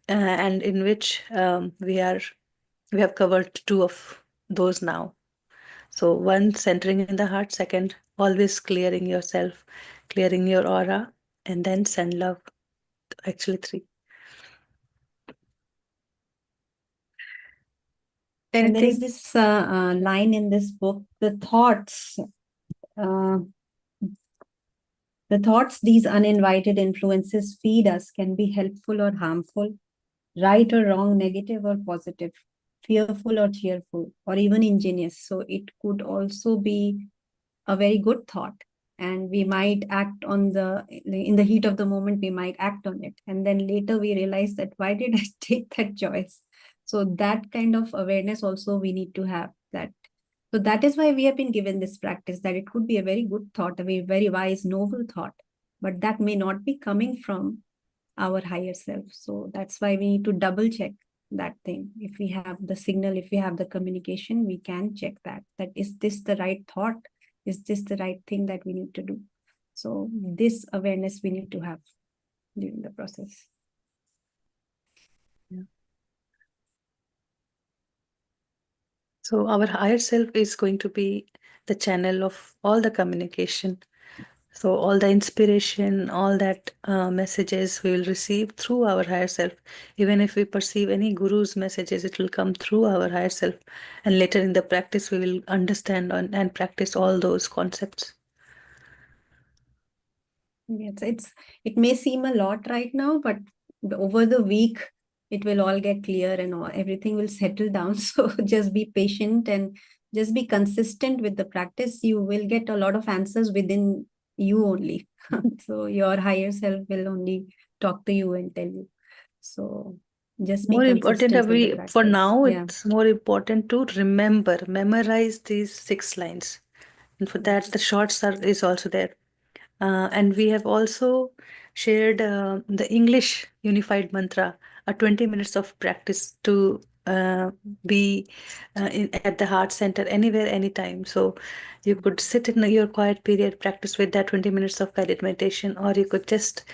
and in which we have covered 2 of those now. So one, centering in the heart; second, always clearing yourself, clearing your aura, and then send love. Actually 3. And there is Anything? this line in this book, the thoughts, these uninvited influences feed us can be helpful or harmful, right or wrong, negative or positive, fearful or cheerful, or even ingenious. So it could also be a very good thought, and we might act on in the heat of the moment, we might act on it. And then later we realize that why did I take that choice? So that kind of awareness also we need to have that. So that is why we have been given this practice, that it could be a very good thought, a very wise, noble thought, but that may not be coming from our higher self. So that's why we need to double check that thing. If we have the signal, if we have the communication, we can check that is this the right thought? Is this the right thing that we need to do? So this awareness we need to have during the process. Yeah. So our higher self is going to be the channel of all the communication. So all the inspiration, all that messages we will receive through our higher self. Even if we perceive any guru's messages, it will come through our higher self. And later in the practice, we will understand and practice all those concepts. Yes, it may seem a lot right now, but over the week, it will all get clear and everything will settle down. So just be patient and just be consistent with the practice. You will get a lot of answers within you only. So your higher self will only talk to you and tell you. So just be More important, consistent with the practice. for now, it's more important to memorize these 6 lines. And for that, the shorts is also there. And we have also shared the English unified mantra, a 20 minutes of practice to be at the heart center anywhere, anytime. So you could sit in your quiet period, practice with that 20 minutes of guided meditation, or you could just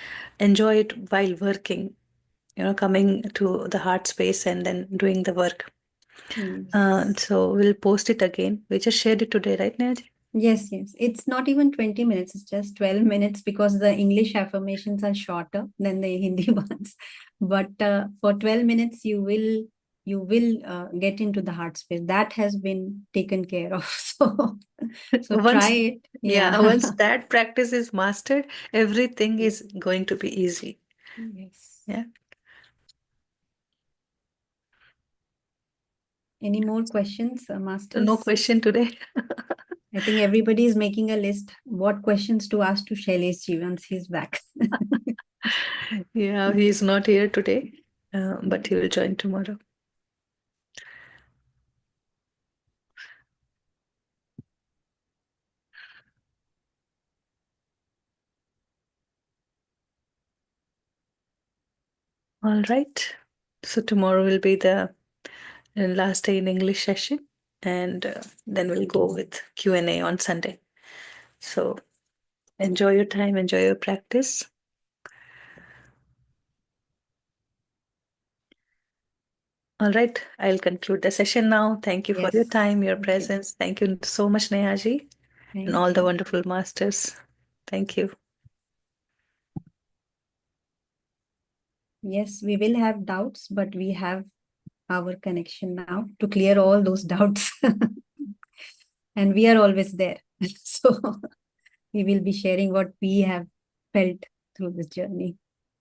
enjoy it while working, coming to the heart space and then doing the work. So we'll post it again. We just shared it today, right, Neha? Yes. It's not even 20 minutes. It's just 12 minutes because the English affirmations are shorter than the Hindi ones. But for 12 minutes, you will get into the heart space. That has been taken care of. So try it. Yeah, once that practice is mastered, everything is going to be easy. Yes. Yeah. Any more questions, Masters? No question today. I think everybody is making a list what questions to ask to Shailesh once he's back. Yeah, he's not here today, but he will join tomorrow. All right. So tomorrow will be the last day in English session, and then we'll go with Q&A on Sunday. So enjoy your time, enjoy your practice. All right, I'll conclude the session now. Thank you for your time, your presence. Thank you so much, Nehaji, and all the wonderful masters. Thank you. Yes, we will have doubts, but we have our connection now to clear all those doubts. And we are always there. So we will be sharing what we have felt through this journey.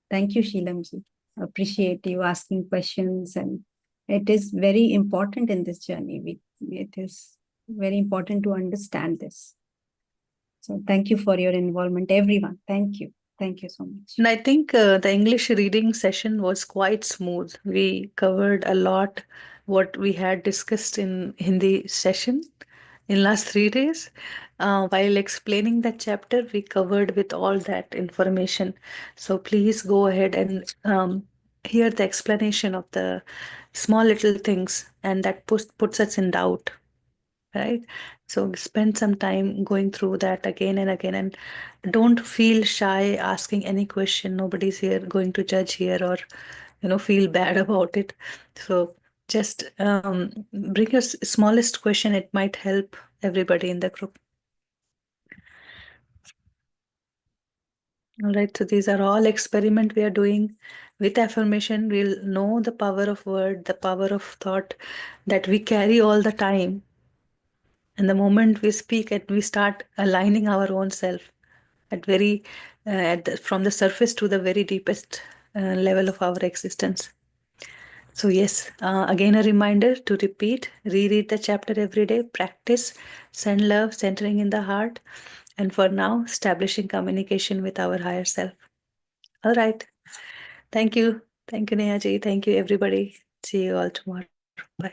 Thank you, Sheelamji. Appreciate you asking questions, and it is very important in this journey. It is very important to understand this. So thank you for your involvement, everyone. Thank you. Thank you so much. And I think the English reading session was quite smooth. We covered a lot what we had discussed in Hindi session in last 3 days. While explaining that chapter, we covered with all that information. So please go ahead and hear the explanation of the small little things, and that puts us in doubt, right? So spend some time going through that again and again, and don't feel shy asking any question. Nobody's here going to judge here or feel bad about it. So just bring your smallest question. It might help everybody in the group. All right, so these are all experiment we are doing with affirmation. We'll know the power of word, the power of thought that we carry all the time. And the moment we speak and we start aligning our own self at from the surface to the very deepest level of our existence. So yes, again a reminder to repeat, reread the chapter every day, practice, send love, centering in the heart, and for now, establishing communication with our higher self. All right. Thank you. Thank you, Neha ji. Thank you, everybody. See you all tomorrow. Bye.